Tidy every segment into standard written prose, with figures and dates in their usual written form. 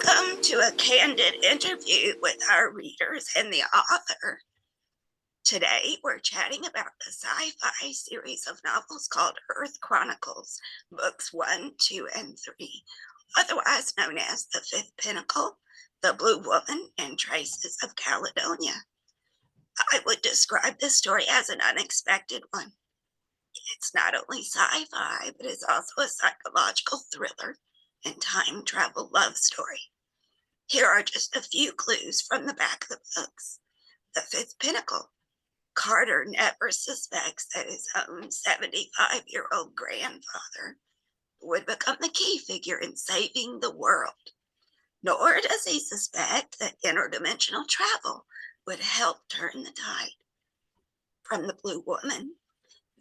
Welcome to a candid interview with our readers and the author. Today, we're chatting about the sci-fi series of novels called Earth Chronicles, books 1, 2, and 3, otherwise known as The Fifth Pinnacle, The Blue Woman, and Traces of Caledonia. I would describe this story as an unexpected one. It's not only sci-fi, but it's also a psychological thriller and time travel love story. Here are just a few clues from the back of the books. The Fifth Pinnacle. Carter never suspects that his own 75-year-old grandfather would become the key figure in saving the world. Nor does he suspect that interdimensional travel would help turn the tide. From The Blue Woman.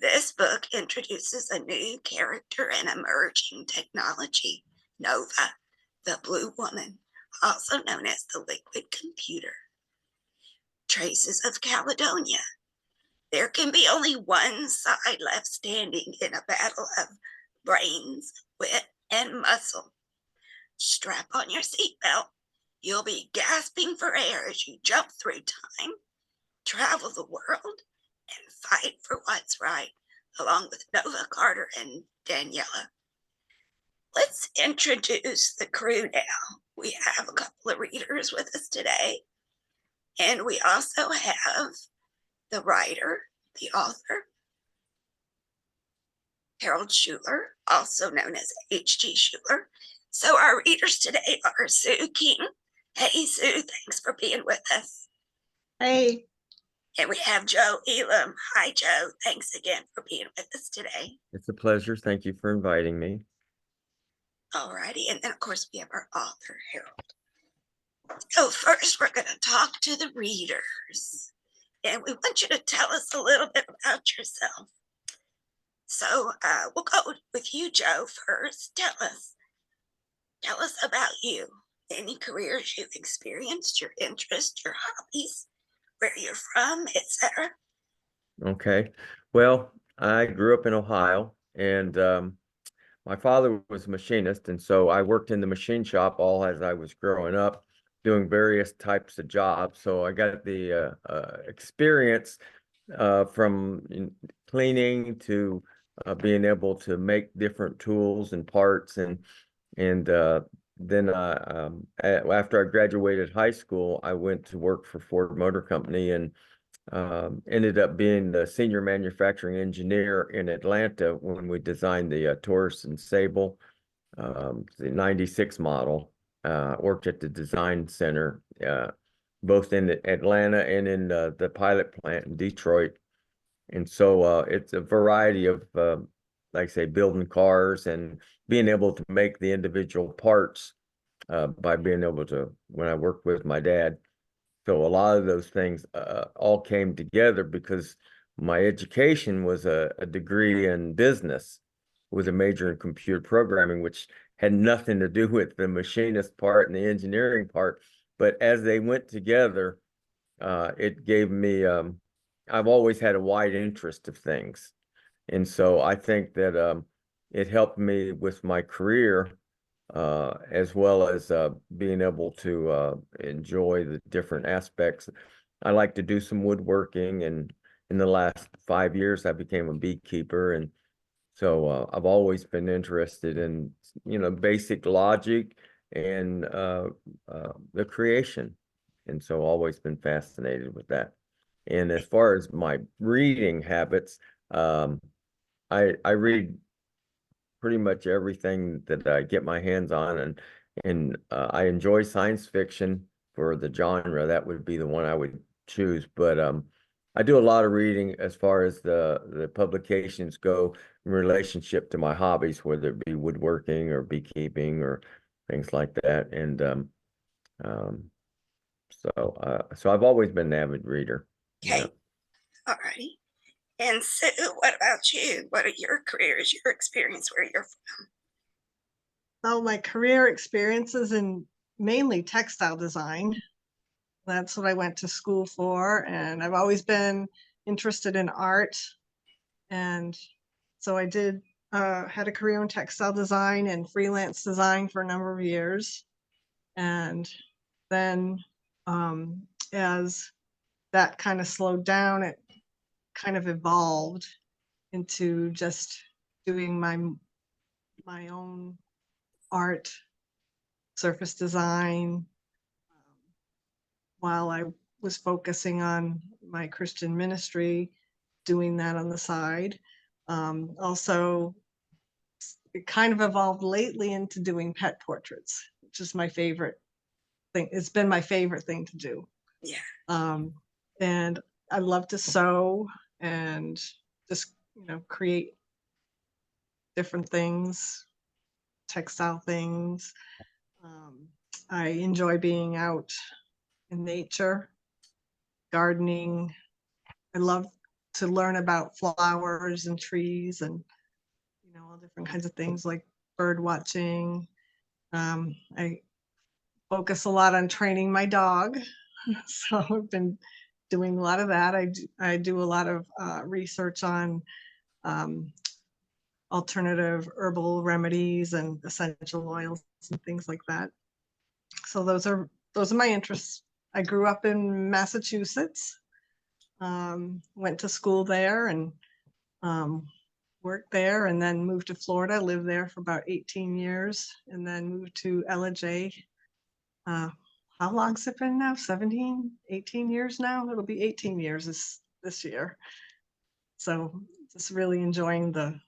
This book introduces a new character and emerging technology, Nova, the Blue Woman, also known as the liquid computer. Traces of Caledonia. There can be only one side left standing in a battle of brains, wit, and muscle. Strap on your seatbelt. You'll be gasping for air as you jump through time, travel the world, and fight for what's right, along with Nova, Carter, and Daniela. Let's introduce the crew now. We have a couple of readers with us today, and we also have the writer, the author, Harold Shuler, also known as H.G. Shuler. So our readers today are Sue King. Hey, Sue, thanks for being with us. Hey. And we have Joe Elam. Hi, Joe. Thanks again for being with us today. It's a pleasure. Thank you for inviting me. All righty. And then, of course, we have our author, Harold. So first, we're going to talk to the readers. And we want you to tell us a little bit about yourself. So we'll go with you, Joe, first. Tell us about you. Any careers you've experienced, your interests, your hobbies, where you're from, etc. Okay. Well, I grew up in Ohio, and my father was a machinist, and so I worked in the machine shop all as I was growing up, doing various types of jobs. So I got the experience from cleaning to being able to make different tools and parts, and then after I graduated high school, I went to work for Ford Motor Company and ended up being the senior manufacturing engineer in Atlanta when we designed the Taurus and Sable, the 96 model. Worked at the design center, both in Atlanta and in the pilot plant in Detroit. And so it's a variety of, like I say, building cars and being able to make the individual parts by being able to, when I worked with my dad. So a lot of those things all came together because my education was a degree in business with a major in computer programming, which had nothing to do with the machinist part and the engineering part. But as they went together, it gave me, I've always had a wide interest of things. And so I think that it helped me with my career, as well as being able to enjoy the different aspects. I like to do some woodworking, and in the last 5 years, I became a beekeeper. And so I've always been interested in, basic logic and the creation. And so always been fascinated with that. And as far as my reading habits, I read pretty much everything that I get my hands on, and I enjoy science fiction for the genre. That would be the one I would choose. But I do a lot of reading as far as the publications go in relationship to my hobbies, whether it be woodworking or beekeeping or things like that. And so I've always been an avid reader. Okay. Yeah. All righty. And Sue, what about you? What are your careers, your experience, where you're from? Well, my career experiences in mainly textile design. That's what I went to school for, and I've always been interested in art. And so I did had a career in textile design and freelance design for a number of years. And then as that kind of slowed down, it kind of evolved into just doing my own art, surface design, while I was focusing on my Christian ministry, doing that on the side. Also, it kind of evolved lately into doing pet portraits, which is my favorite thing. It's been my favorite thing to do. Yeah. And I love to sew and just, create different things, textile things. I enjoy being out in nature, gardening. I love to learn about flowers and trees and, all different kinds of things like bird watching. I focus a lot on training my dog. So I've been doing a lot of that. I do a lot of research on alternative herbal remedies and essential oils and things like that. So those are my interests. I grew up in Massachusetts, went to school there and worked there, and then moved to Florida, lived there for about 18 years, and then moved to LJ. How long's it been now? 17, 18 years now? It'll be 18 years this year. So just really enjoying the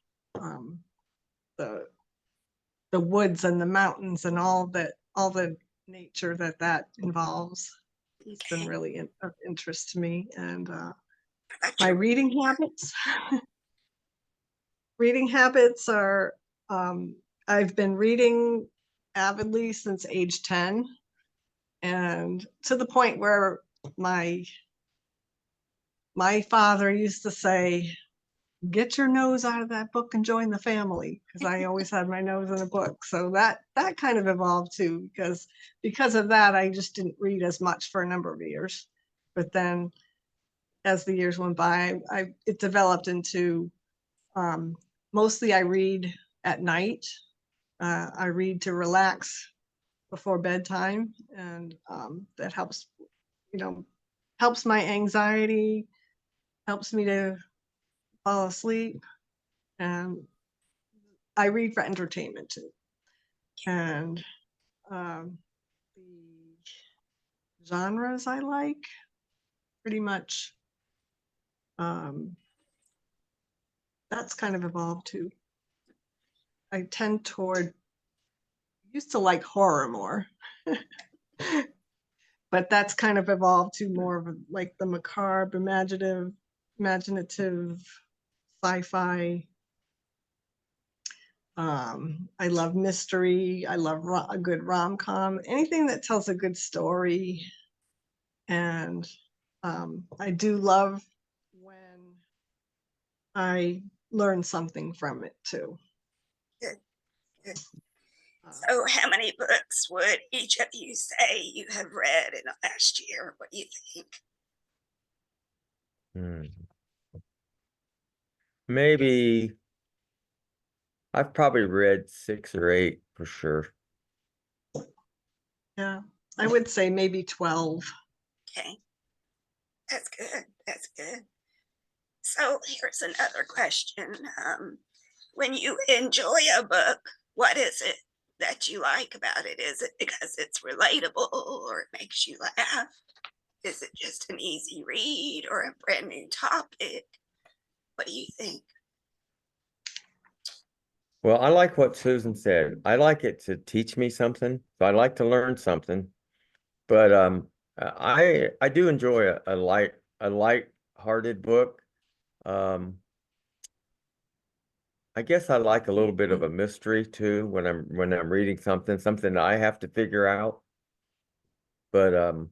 woods and the mountains and all the nature that involves. It's been really of interest to me. And my reading habits. Reading habits are, I've been reading avidly since age 10, and to the point where my father used to say, get your nose out of that book and join the family, because I always had my nose in a book. So that kind of evolved too, because of that, I just didn't read as much for a number of years. But then as the years went by, it developed into, mostly I read at night. I read to relax before bedtime, and that helps, helps my anxiety, helps me to fall asleep. And I read for entertainment too. And the genres I like, pretty much, that's kind of evolved too. I tend toward, used to like horror more, but that's kind of evolved to more of like the macabre, imaginative sci-fi. I love mystery. I love a good rom-com, anything that tells a good story. And I do love when I learn something from it too. Good, good. So how many books would each of you say you have read in the last year? What do you think? Maybe I've probably read 6 or 8 for sure. Yeah, I would say maybe 12. Okay. That's good. That's good. So here's another question. When you enjoy a book, what is it that you like about it? Is it because it's relatable or it makes you laugh? Is it just an easy read or a brand new topic? What do you think? Well, I like what Susan said. I like it to teach me something. So I like to learn something. But I do enjoy a light-hearted book. Um, I guess I like a little bit of a mystery too when I'm reading something I have to figure out. But um,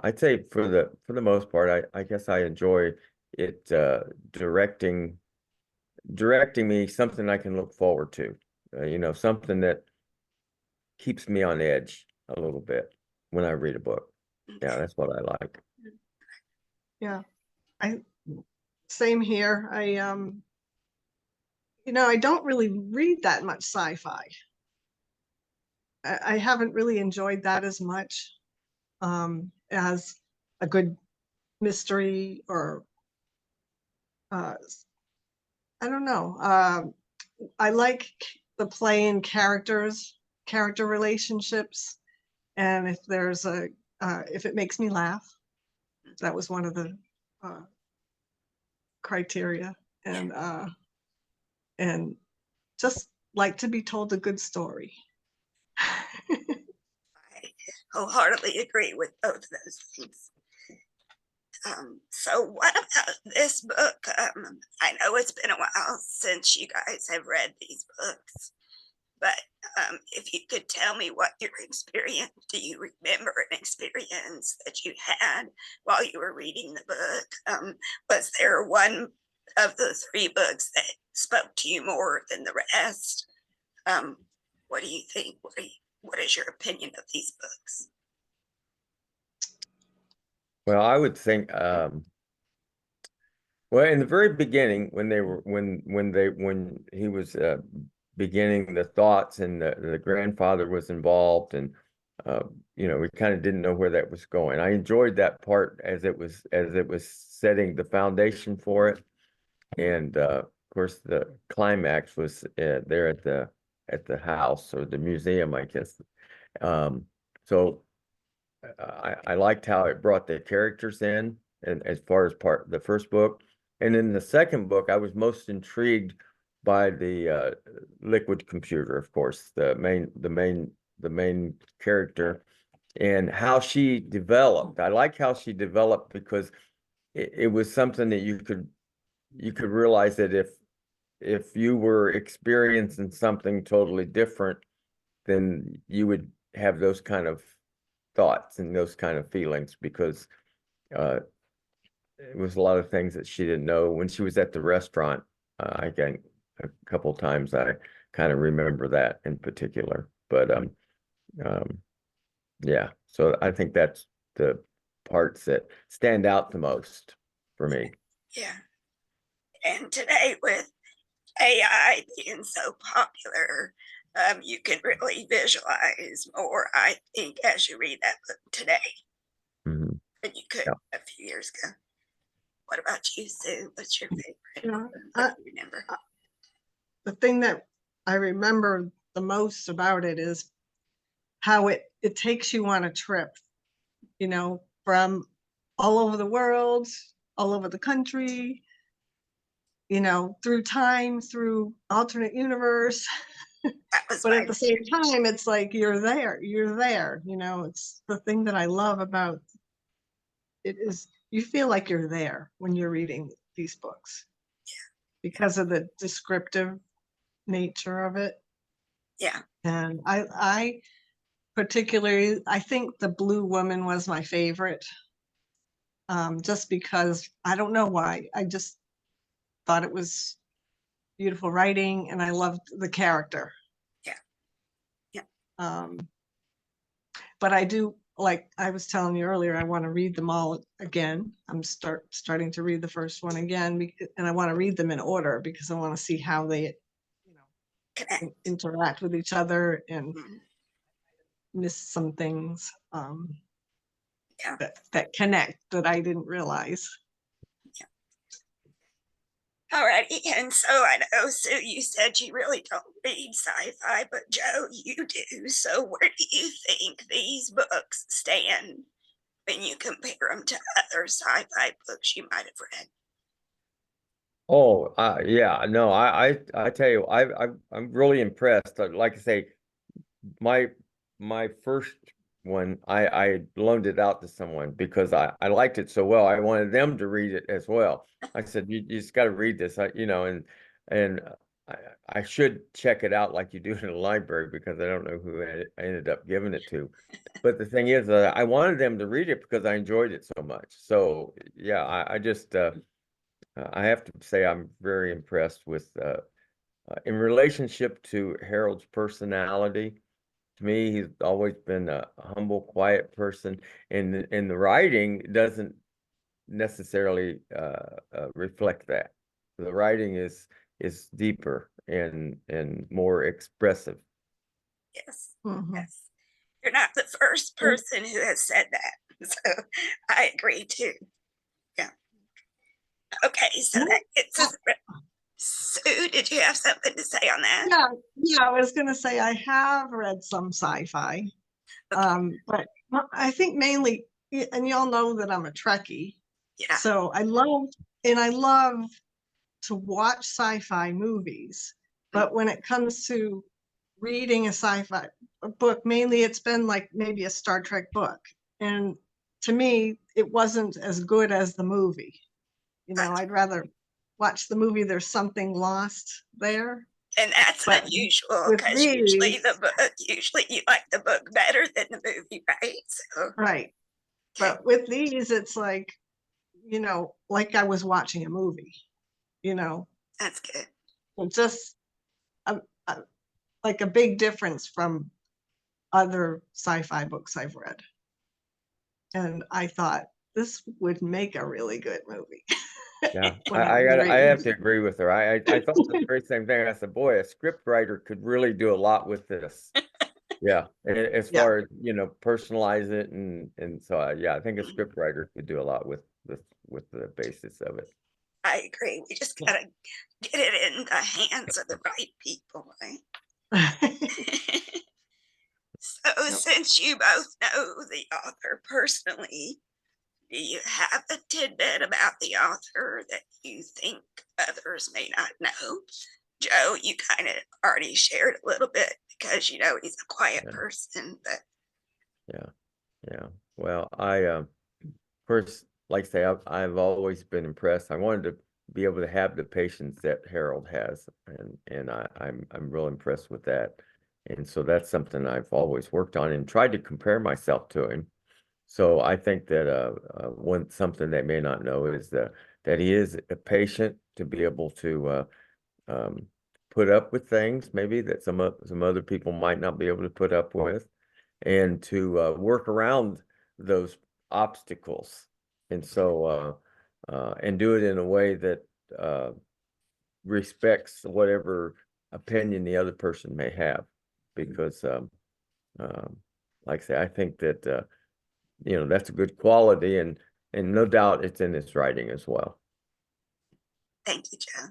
I'd say for the most part, I guess I enjoy it directing me something I can look forward to. Something that keeps me on edge a little bit when I read a book. Yeah, that's what I like. Yeah, same here. I don't really read that much sci-fi. I haven't really enjoyed that as much as a good mystery or I don't know. I like the play in character relationships, and if there's if it makes me laugh, that was one of the criteria, and just like to be told a good story. I wholeheartedly agree with both of those things. So what about this book? I know it's been a while since you guys have read these books, but if you could tell me what your experience, do you remember an experience that you had while you were reading the book? Was there one of the three books that spoke to you more than the rest? What do you think? What is your opinion of these books? Well, I would think, well, in the very beginning, when they were when he was beginning the thoughts and the grandfather was involved, and you know, we kind of didn't know where that was going. I enjoyed that part as it was setting the foundation for it, and of course the climax was there at the house or the museum, I guess. So I liked how it brought the characters in, and as far as the first book. And in the second book, I was most intrigued by the liquid computer, of course, the main character, and how she developed. I like how she developed because it was something that you could realize that if you were experiencing something totally different, then you would have those kind of thoughts and those kind of feelings, because it was a lot of things that she didn't know. When she was at the restaurant, I think a couple times I kind of remember that in particular. But yeah, so I think that's the parts that stand out the most for me. Yeah. And today, with AI being so popular, you can really visualize more, I think, as you read that book today Mhm. than you could Yeah. a few years ago. What about you, Sue? What's your favorite? Yeah, What do you remember? the thing that I remember the most about it is how it takes you on a trip, you know, from all over the world, all over the country, you know, through time, through alternate universe. That was But my at the same time, it's like you're there, you know. It's the thing that I love about it is you feel like you're there when you're reading these books because of the descriptive nature of it. yeah. And I particularly, I think The Blue Woman was my favorite, just because I don't know why. I just thought it was beautiful writing and I loved the character. Yeah. Yeah. But I do, like I was telling you earlier, I want to read them all again. I'm starting to read the first one again, and I want to read them in order because I want to see how they, you know, Connect. interact with each other and Mhm. miss some things Yeah. that connect that I didn't realize. Alrighty, and so I know, Sue, you said you really don't read sci-fi, but Joe, you do. So where do you think these books stand when you compare them to other sci-fi books you might have read? Oh, yeah, no, I tell you, I'm really impressed. Like I say, my first one, I loaned it out to someone because I liked it so well. I wanted them to read it as well. I said, you just got to read this, you know, and I, I should check it out like you do in the library, because I don't know who I ended up giving it to. But the thing is, I wanted them to read it because I enjoyed it so much. So yeah, I just I have to say I'm very impressed with in relationship to Harold's personality. To me, he's always been a humble, quiet person, and the writing doesn't necessarily reflect that. The writing is deeper and more expressive. Yes. Mhm. Yes. You're not the first person who has said that. So I agree too. Yeah. Okay, so that gets us. Sue, did you have something to say on that? Yeah, I was gonna say I have read some sci-fi, Okay. but I think mainly, and y'all know that I'm a Trekkie, Yeah. so I love to watch sci-fi movies, but when it comes to reading a sci-fi book, mainly it's been like maybe a Star Trek book, and to me, it wasn't as good as the movie. I'd rather watch the movie. There's something lost there. And that's But unusual with because these, usually you like the book better than the movie, right? So, right. okay, But with these, it's like I was watching a movie, that's good. It's just a, a, like a big difference from other sci-fi books I've read. And I thought this would make a really good movie. Yeah, when I I was got I reading have to agree with her. I thought the very same thing. I said, boy, a script writer could really do a lot with this. Yeah, as Yeah. far as personalize it and so yeah, I think a script writer could do a lot with the basis of it. I agree. We just gotta get it in the hands of the right people, right? So, Yep. since you both know the author personally, do you have a tidbit about the author that you think others may not know? Joe, you kind of already shared a little bit because he's a quiet Yeah, person, but yeah, yeah. Well, of course, like I say, I've always been impressed. I wanted to be able to have the patience that Harold has, and I'm real impressed with that. And so that's something I've always worked on and tried to compare myself to him. So I think that one something they may not know is that he is a patient to be able to um, put up with things maybe that some other people might not be able to put up with, and to work around those obstacles, and so and do it in a way that uh, respects whatever opinion the other person may have, because um, like I say, I think that that's a good quality, and no doubt it's in his writing as well. thank you, Joe.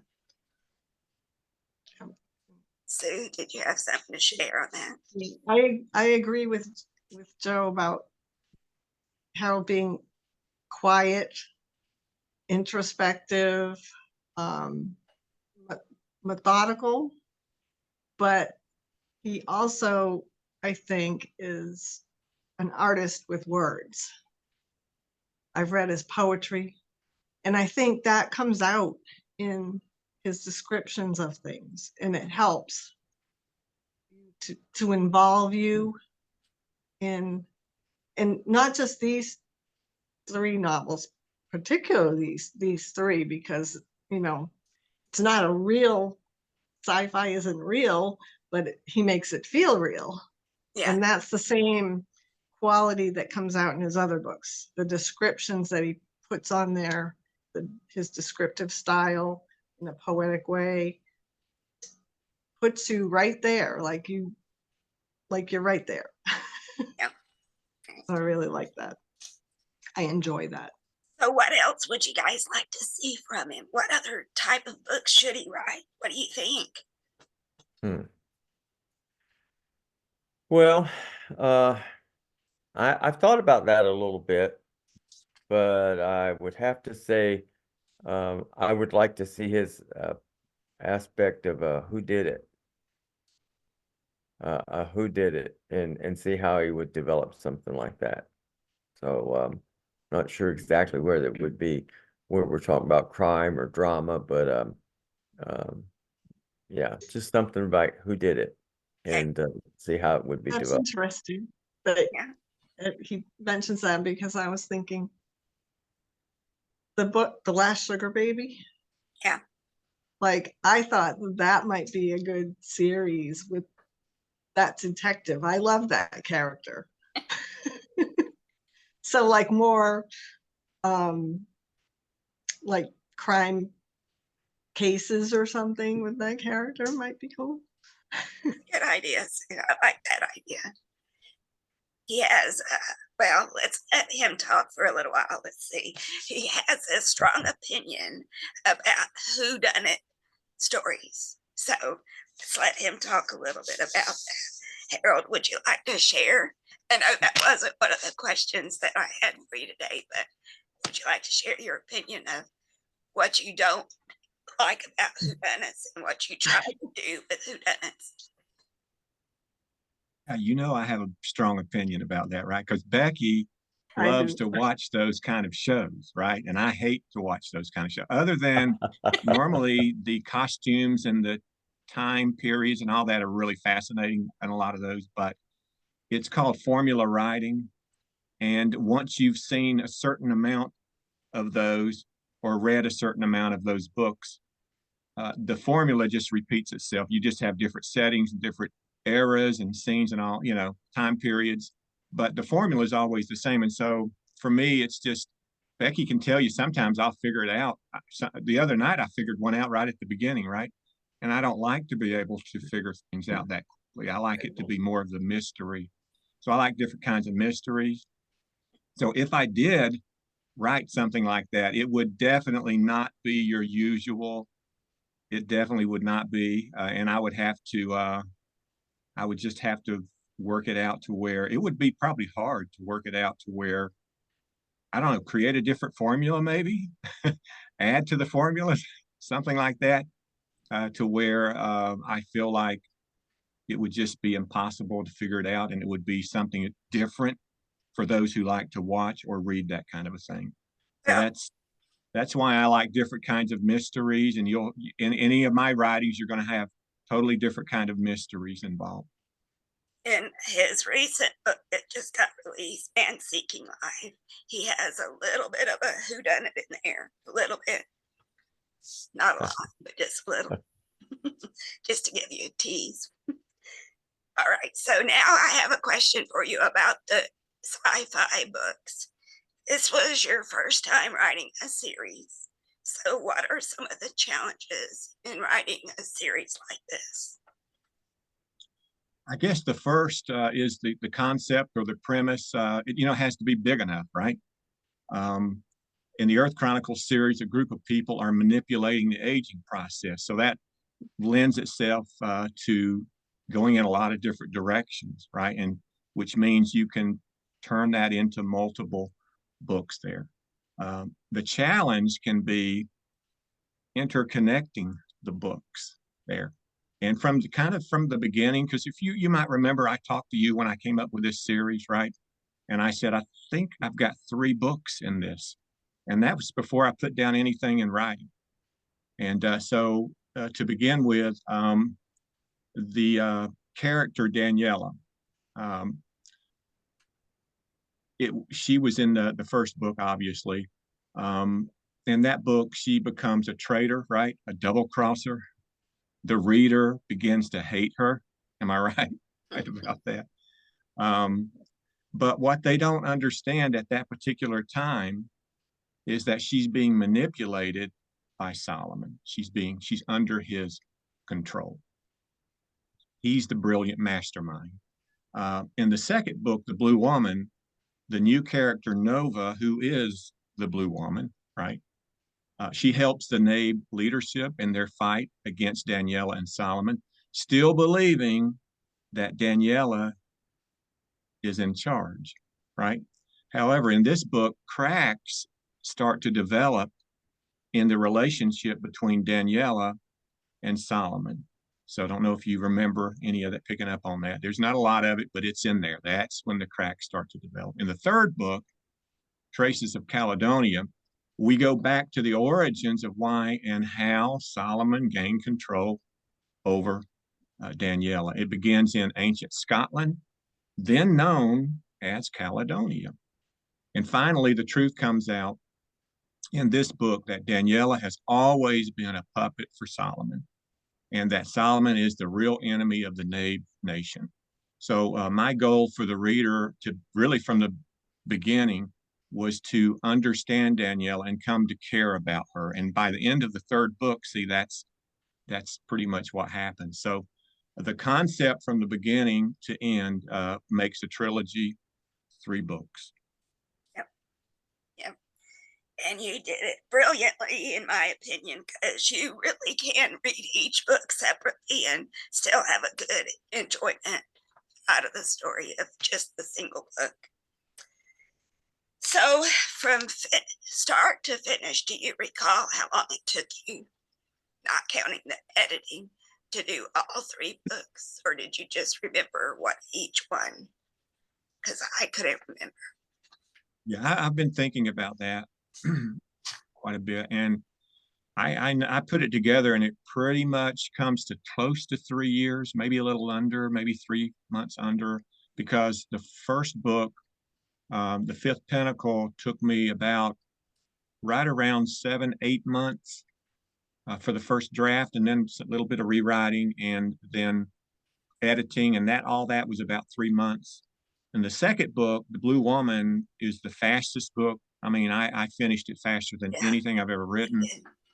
Sue, did you have something to share on that? I agree with Joe about Harold being quiet, introspective, um, methodical, but he also, I think, is an artist with words. I've read his poetry, and I think that comes out in his descriptions of things, and it helps to involve you in, and not just these three novels, particularly these three, because it's not a real, sci-fi isn't real, but he makes it feel real. Yeah, And that's the same quality that comes out in his other books. The descriptions that he puts on there, his descriptive style in a poetic way, puts you right there, like you're right there. yeah. I really like that. I enjoy that. So, what else would you guys like to see from him? What other type of books should he write? What do you think? Hmm. Well, uh, I've thought about that a little bit, but I would have to say I would like to see his aspect of who did it, and see how he would develop something like that. So not sure exactly where that would be, where we're talking about crime or drama, but um, yeah, just something about who did it, Okay, and see how it would be That's developed. interesting. But yeah, he mentions that because I was thinking the book, The Last Sugar Baby, yeah. like I thought that might be a good series with that detective. I love that character. So like more um like crime cases or something with that character might be cool. Good idea. Sue. I like that idea. He has, well, let's let him talk for a little while. Let's see. He has a strong opinion about whodunit stories. So let's let him talk a little bit about that. Harold, would you like to share? I know that wasn't one of the questions that I had for you today, but would you like to share your opinion of what you don't like about whodunits and what you try to do with whodunits? You know, I have a strong opinion about that, right? Because Becky I loves do. to watch those kind of shows, right? And I hate to watch those kind of shows, other than normally the costumes and the time periods and all that are really fascinating in a lot of those, but it's called formula writing. And once you've seen a certain amount of those or read a certain amount of those books, the formula just repeats itself. You just have different settings and different eras and scenes and all, you know, time periods, but the formula is always the same. And so for me, it's just Becky can tell you sometimes I'll figure it out. The other night I figured one out right at the beginning, right? And I don't like to be able to figure things out that quickly. I like it to be more of the mystery. So I like different kinds of mysteries. So if I did write something like that, it would definitely not be your usual. It definitely would not be, and I would have to. I would just have to work it out to where it would be probably hard to work it out to where I don't know, create a different formula, maybe add to the formula, something like that, to where I feel like it would just be impossible to figure it out, and it would be something different for those who like to watch or read that kind of a thing. So Well, that's why I like different kinds of mysteries, and you'll in any of my writings, you're going to have totally different kind of mysteries involved. in his recent book that just got released, Man Seeking Life, he has a little bit of a whodunit in there. A little bit. Not a lot, but just a little. Just to give you a tease. All right, so now I have a question for you about the sci-fi books. This was your first time writing a series. So what are some of the challenges in writing a series like this? I guess the first is the concept or the premise. You know, has to be big enough, right? Um, in the Earth Chronicles series, a group of people are manipulating the aging process, so that lends itself to going in a lot of different directions, right? And which means you can turn that into multiple books there. The challenge can be interconnecting the books there. And from the kind of from the beginning, because if you might remember, I talked to you when I came up with this series, right? And I said, I think I've got 3 books in this. And that was before I put down anything in writing. And so to begin with, the character Daniela, um, she was in the first book, obviously. Um, in that book, she becomes a traitor, right? A double crosser. The reader begins to hate her. Am I right? Right about that. Um, but what they don't understand at that particular time is that she's being manipulated by Solomon. She's under his control. He's the brilliant mastermind. In the second book, The Blue Woman, the new character Nova, who is the Blue Woman, right? She helps the Nabe leadership in their fight against Daniela and Solomon, still believing that Daniela is in charge, right? However, in this book, cracks start to develop in the relationship between Daniela and Solomon. So I don't know if you remember any of that, picking up on that. There's not a lot of it, but it's in there. That's when the cracks start to develop. In the third book, Traces of Caledonia, we go back to the origins of why and how Solomon gained control over Daniela. It begins in ancient Scotland, then known as Caledonia. And finally, the truth comes out in this book that Daniela has always been a puppet for Solomon, and that Solomon is the real enemy of the Nabe nation. So my goal for the reader to really from the beginning was to understand Danielle and come to care about her. And by the end of the third book, see, that's pretty much what happened. So the concept from the beginning to end makes a trilogy, 3 books. And you did it brilliantly, in my opinion, because you really can read each book separately and still have a good enjoyment out of the story of just the single book. So from start to finish, do you recall how long it took you, not counting the editing, to do all 3 books? Or did you just remember what each one? Because I couldn't remember. Yeah, I've been thinking about that quite a bit, and I put it together, and it pretty much comes to close to 3 years, maybe a little under, maybe 3 months under, because the first book, The Fifth Pinnacle, took me about right around 7, 8 months for the first draft, and then a little bit of rewriting and then editing, and all that was about 3 months. And the second book, The Blue Woman, is the fastest book. I mean, I finished it faster than anything I've ever written.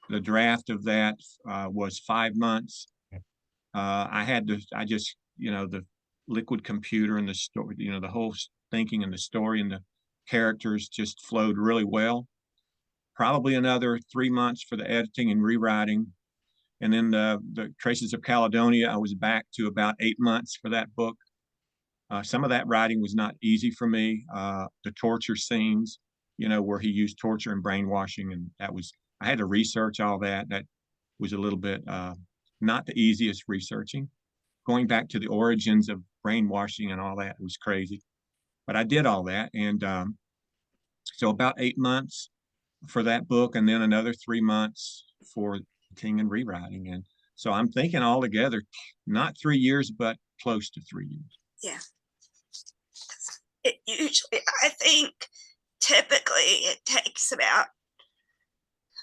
The draft of that was 5 months. I just, the liquid computer and the story, the whole thinking and the story and the characters just flowed really well. Probably another 3 months for the editing and rewriting. And then the Traces of Caledonia, I was back to about 8 months for that book. Some of that writing was not easy for me. The torture scenes, where he used torture and brainwashing, and I had to research all that. That was a little bit not the easiest researching. Going back to the origins of brainwashing and all that was crazy. But I did all that. And so about 8 months for that book, and then another 3 months for editing and rewriting. And so I'm thinking altogether, not 3 years, but close to 3 years. Yeah. It usually, I think, typically it takes about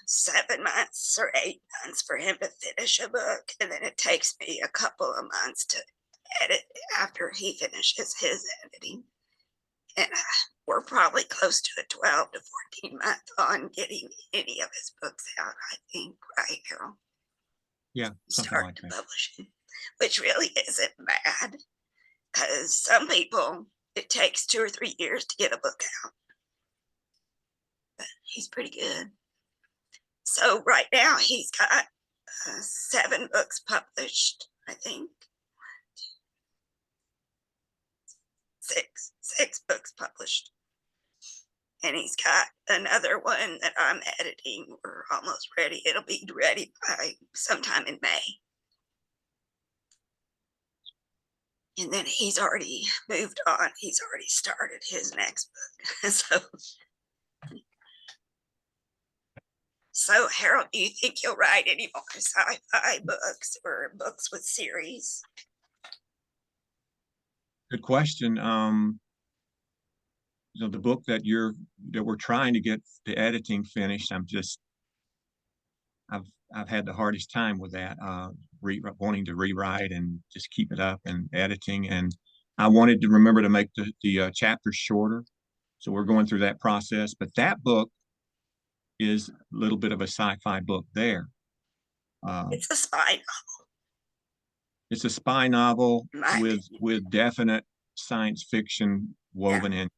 7 months or 8 months for him to finish a book, and then it takes me a couple of months to edit after he finishes his editing. And we're probably close to a 12 to 14 month on getting any of his books out, I think, right, Harold? Yeah, something Start like to that. publishing, which really isn't bad, because some people, it takes 2 or 3 years to get a book out. But he's pretty good. So right now he's got 7 books published, I think. 6 books published. And he's got another one that I'm editing. We're almost ready. It'll be ready by sometime in May. And then he's already moved on. He's already started his next book. So Harold, do you think you'll write any more sci-fi books or books with series? Good question. The book that we're trying to get the editing finished, I've had the hardest time with that, wanting to rewrite and just keep it up and editing. And I wanted to remember to make the chapters shorter. So we're going through that process. But that book is a little bit of a sci-fi book there. It's a spy novel. It's a spy novel with definite science fiction woven in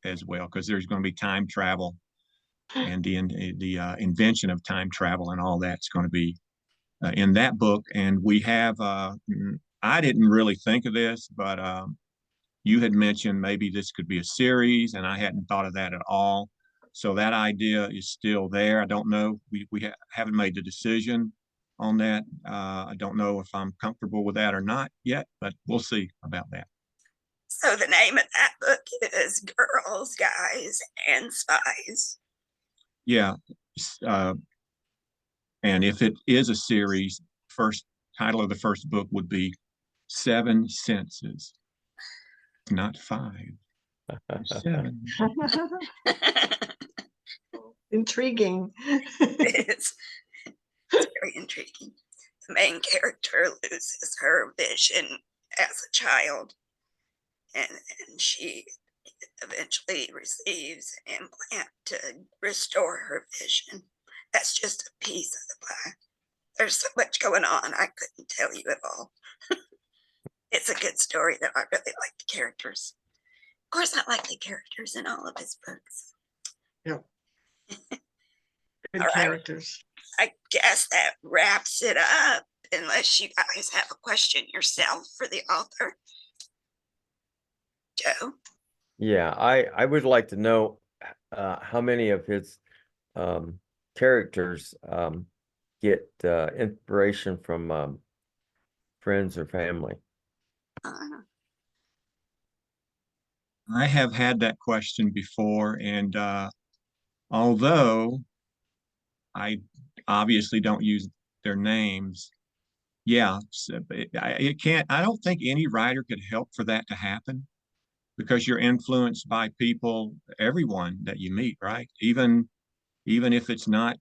as well, because there's going to be time travel and the invention of time travel and all that's going to be in that book. And we have, I didn't really think of this, but you had mentioned maybe this could be a series, and I hadn't thought of that at all. So that idea is still there. I don't know. We haven't made the decision on that. I don't know if I'm comfortable with that or not yet, but we'll see about that. So the name of that book is Girls, Guys, and Spies. Yeah. And if it is a series, first title of the first book would be 7 Senses, not 5. 7. Intriguing. It's very intriguing. The main character loses her vision as a child, and she eventually receives an implant to restore her vision. That's just a piece of the pie. There's so much going on, I couldn't tell you it all. It's a good story though. I really like the characters. Of course, I like the characters in all of his books. Yep. Good All right. characters. I guess that wraps it up, unless you guys have a question yourself for the author. Joe? Yeah, I would like to know how many of his characters get inspiration from friends or family. Uh, I have had that question before, and although I obviously don't use their names, yeah, it can't. I don't think any writer could help for that to happen because you're influenced by people, everyone that you meet, right? Even if it's not,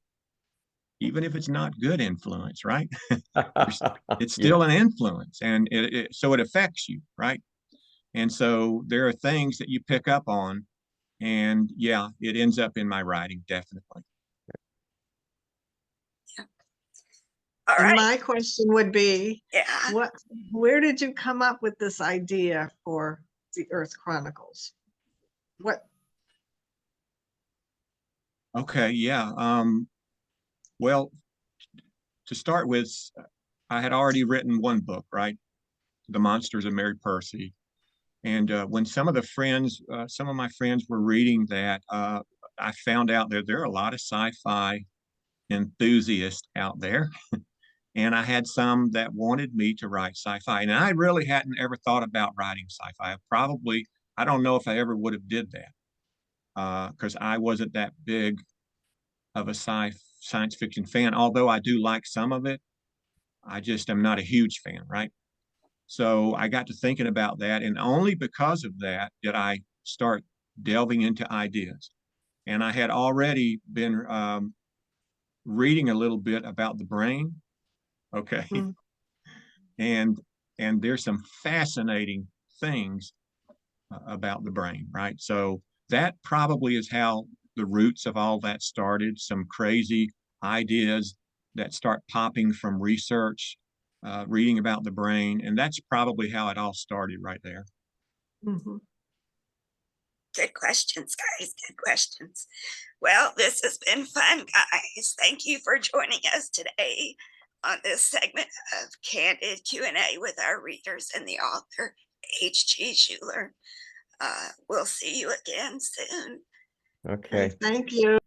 even if it's not good influence, right? It's Yeah. still an influence, and so it affects you, right? And so there are things that you pick up on, and yeah, it ends up in my writing, definitely. all And right. my question would be, Yeah. where did you come up with this idea for the Earth Chronicles? What? Okay, yeah. Well, to start with, I had already written one book, right? The Monsters of Mary Percy. And when some of my friends were reading that, I found out that there are a lot of sci-fi enthusiasts out there. And I had some that wanted me to write sci-fi. And I really hadn't ever thought about writing sci-fi. I don't know if I ever would have did that because I wasn't that big of a science fiction fan. Although I do like some of it, I just am not a huge fan, right? So I got to thinking about that. And only because of that did I start delving into ideas. And I had already been reading a little bit about the brain. Okay. Mm. And there's some fascinating things about the brain, right? So that probably is how the roots of all that started, some crazy ideas that start popping from research, reading about the brain. And that's probably how it all started right there. Mhm. Good questions, guys. Good questions. Well, this has been fun, guys. Thank you for joining us today on this segment of Candid Q&A with our readers and the author, H.G. Shuler. We'll see you again soon. Okay. Thank you.